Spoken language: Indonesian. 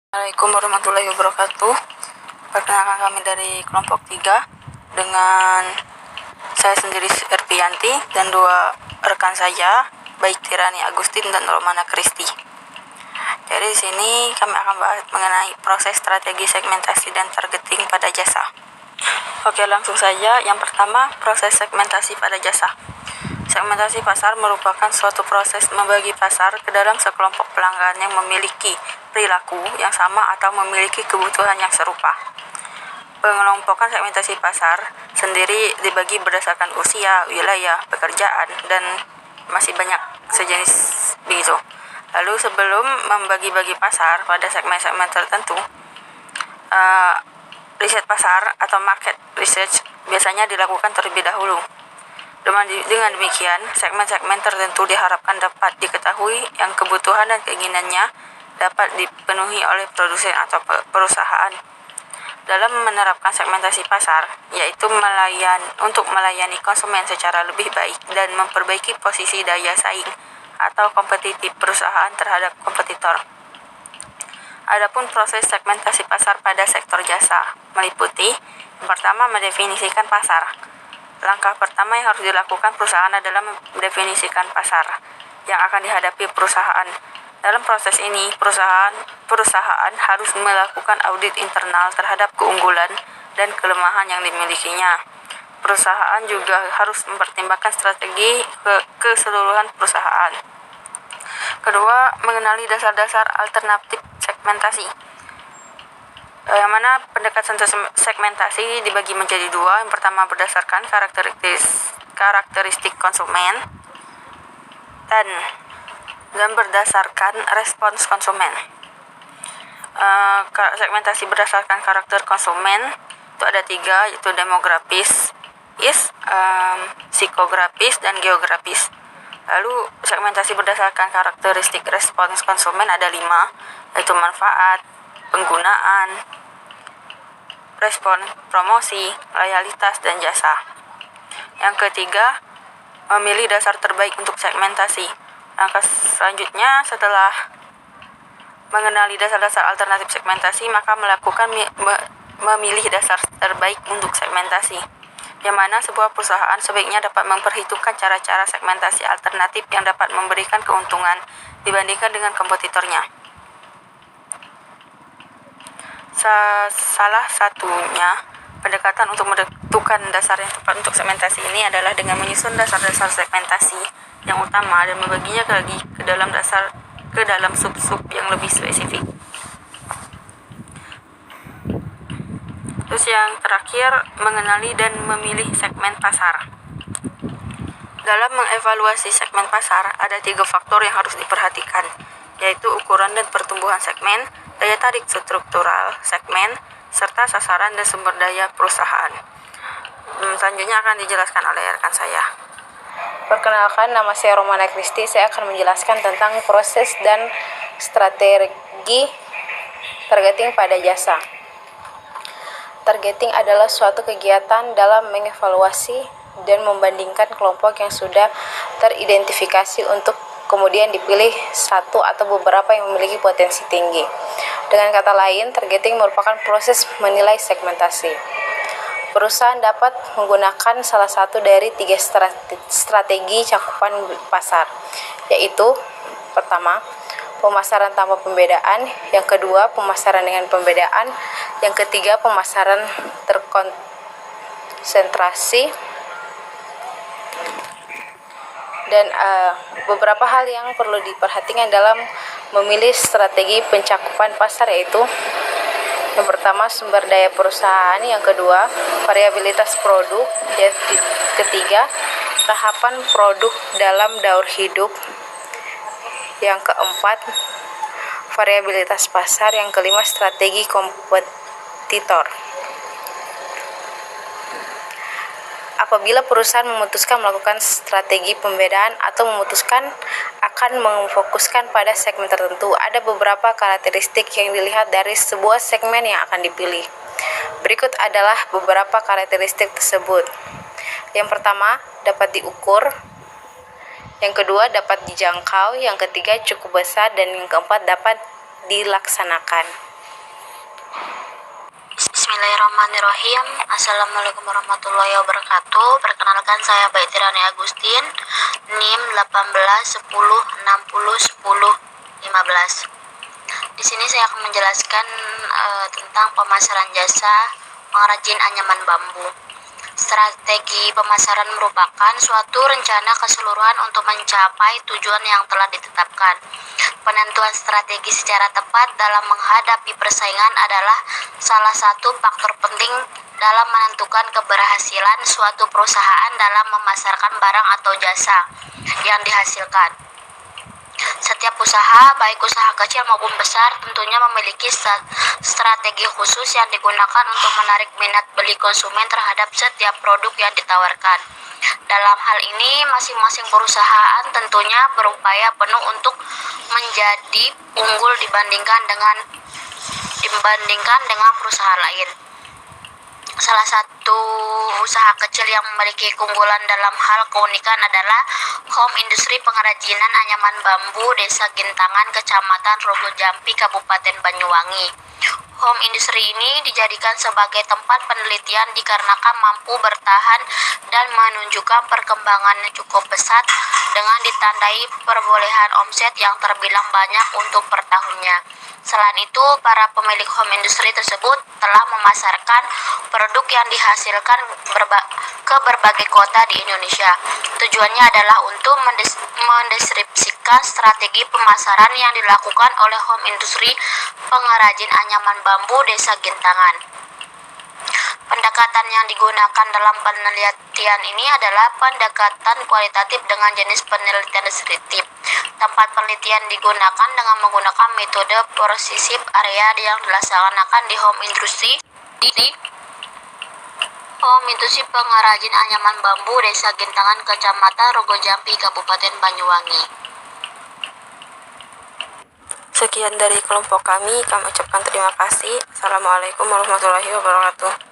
Assalamualaikum warahmatullahi wabarakatuh. Perkenalkan kami dari kelompok 3 dengan saya sendiri Erpianti dan dua rekan saya, baik Tirani Agustin dan Romana Kristi. Jadi di sini kami akan bahas mengenai proses strategi segmentasi dan targeting pada jasa. Oke, langsung saja. Yang pertama, proses segmentasi pada jasa. Segmentasi pasar merupakan suatu proses membagi pasar ke dalam sekelompok pelanggan yang memiliki perilaku yang sama atau memiliki kebutuhan yang serupa. Pengelompokan segmentasi pasar sendiri dibagi berdasarkan usia, wilayah, pekerjaan, dan masih banyak sejenis begitu. Lalu sebelum membagi-bagi pasar pada segmen-segmen tertentu, riset pasar atau market research biasanya dilakukan terlebih dahulu. Dengan demikian, segmen-segmen tertentu diharapkan dapat diketahui yang kebutuhan dan keinginannya dapat dipenuhi oleh produsen atau perusahaan. Dalam menerapkan segmentasi pasar, yaitu untuk melayani konsumen secara lebih baik dan memperbaiki posisi daya saing atau kompetitif perusahaan terhadap kompetitor. Adapun proses segmentasi pasar pada sektor jasa meliputi, yang pertama, mendefinisikan pasar. Langkah pertama yang harus dilakukan perusahaan adalah mendefinisikan pasar yang akan dihadapi perusahaan. Dalam proses ini, perusahaan harus melakukan audit internal terhadap keunggulan dan kelemahan yang dimilikinya. Perusahaan juga harus mempertimbangkan strategi keseluruhan perusahaan. Kedua, mengenali dasar-dasar alternatif segmentasi. Yang mana pendekatan segmentasi dibagi menjadi dua. Yang pertama berdasarkan karakteristik konsumen dan berdasarkan respons konsumen. Segmentasi berdasarkan karakter konsumen itu ada 3, yaitu demografis, psikografis, dan geografis. Lalu segmentasi berdasarkan karakteristik respons konsumen ada 5, yaitu manfaat, penggunaan, respon promosi, loyalitas, dan jasa. Yang ketiga, memilih dasar terbaik untuk segmentasi. Langkah selanjutnya setelah mengenali dasar-dasar alternatif segmentasi, maka melakukan memilih dasar terbaik untuk segmentasi, yang mana sebuah perusahaan sebaiknya dapat memperhitungkan cara-cara segmentasi alternatif yang dapat memberikan keuntungan dibandingkan dengan kompetitornya. Salah satunya pendekatan untuk menentukan dasar yang tepat untuk segmentasi ini adalah dengan menyusun dasar-dasar segmentasi yang utama dan membaginya ke dalam sub-sub yang lebih spesifik. Terus yang terakhir, mengenali dan memilih segmen pasar. Dalam mengevaluasi segmen pasar, ada 3 faktor yang harus diperhatikan, yaitu ukuran dan pertumbuhan segmen, daya tarik struktural segmen, serta sasaran dan sumber daya perusahaan. Selanjutnya akan dijelaskan oleh rekan saya. Perkenalkan, nama saya Romana Kristi. Saya akan menjelaskan tentang proses dan strategi targeting pada jasa. Targeting adalah suatu kegiatan dalam mengevaluasi dan membandingkan kelompok yang sudah teridentifikasi untuk kemudian dipilih satu atau beberapa yang memiliki potensi tinggi. Dengan kata lain, targeting merupakan proses menilai segmentasi. Perusahaan dapat menggunakan salah satu dari 3 strategi cakupan pasar, yaitu pertama, pemasaran tanpa pembedaan, yang kedua, pemasaran dengan pembedaan, yang ketiga, pemasaran terkonsentrasi. Dan beberapa hal yang perlu diperhatikan dalam memilih strategi pencakupan pasar, yaitu yang pertama, sumber daya perusahaan, yang kedua, variabilitas produk, yang ketiga, tahapan produk dalam daur hidup, yang keempat, variabilitas pasar, yang kelima, strategi kompetitor. Apabila perusahaan memutuskan melakukan strategi pembedaan atau memutuskan akan memfokuskan pada segmen tertentu, ada beberapa karakteristik yang dilihat dari sebuah segmen yang akan dipilih. Berikut adalah beberapa karakteristik tersebut. Yang pertama, dapat diukur. Yang kedua, dapat dijangkau. Yang ketiga, cukup besar. Dan yang keempat, dapat dilaksanakan. Bismillahirrahmanirrahim. Assalamualaikum warahmatullahi wabarakatuh. Perkenalkan, saya Baiti Rani Agustin, NIM 18 10 60 10 15. Di sini saya akan menjelaskan tentang pemasaran jasa pengrajin anyaman bambu. Strategi pemasaran merupakan suatu rencana keseluruhan untuk mencapai tujuan yang telah ditetapkan. Penentuan strategi secara tepat dalam menghadapi persaingan adalah salah satu faktor penting dalam menentukan keberhasilan suatu perusahaan dalam memasarkan barang atau jasa yang dihasilkan. Setiap usaha, baik usaha kecil maupun besar, tentunya memiliki strategi khusus yang digunakan untuk menarik minat beli konsumen terhadap setiap produk yang ditawarkan. Dalam hal ini, masing-masing perusahaan tentunya berupaya penuh untuk menjadi unggul dibandingkan dengan perusahaan lain. Salah satu usaha kecil yang memiliki keunggulan dalam hal keunikan adalah Home Industri Pengrajinan Anyaman Bambu Desa Gintangan, Kecamatan Rogojampi, Kabupaten Banyuwangi. Home Industri ini dijadikan sebagai tempat penelitian dikarenakan mampu bertahan dan menunjukkan perkembangan cukup pesat dengan ditandai perolehan omset yang terbilang banyak untuk per tahunnya. Selain itu, para pemilik home industry tersebut telah memasarkan produk yang dihasilkan ke berbagai kota di Indonesia. Tujuannya adalah untuk mendeskripsikan strategi pemasaran yang dilakukan oleh home industry pengrajin anyaman bambu Desa Gintangan. Pendekatan yang digunakan dalam penelitian ini adalah pendekatan kualitatif dengan jenis penelitian deskriptif. Tempat penelitian digunakan dengan menggunakan metode persisif area yang dilaksanakan di home industry pengrajin anyaman bambu Desa Gintangan, Kecamatan Rogojampi, Kabupaten Banyuwangi. Sekian dari kelompok kami ucapkan terima kasih. Assalamualaikum warahmatullahi wabarakatuh.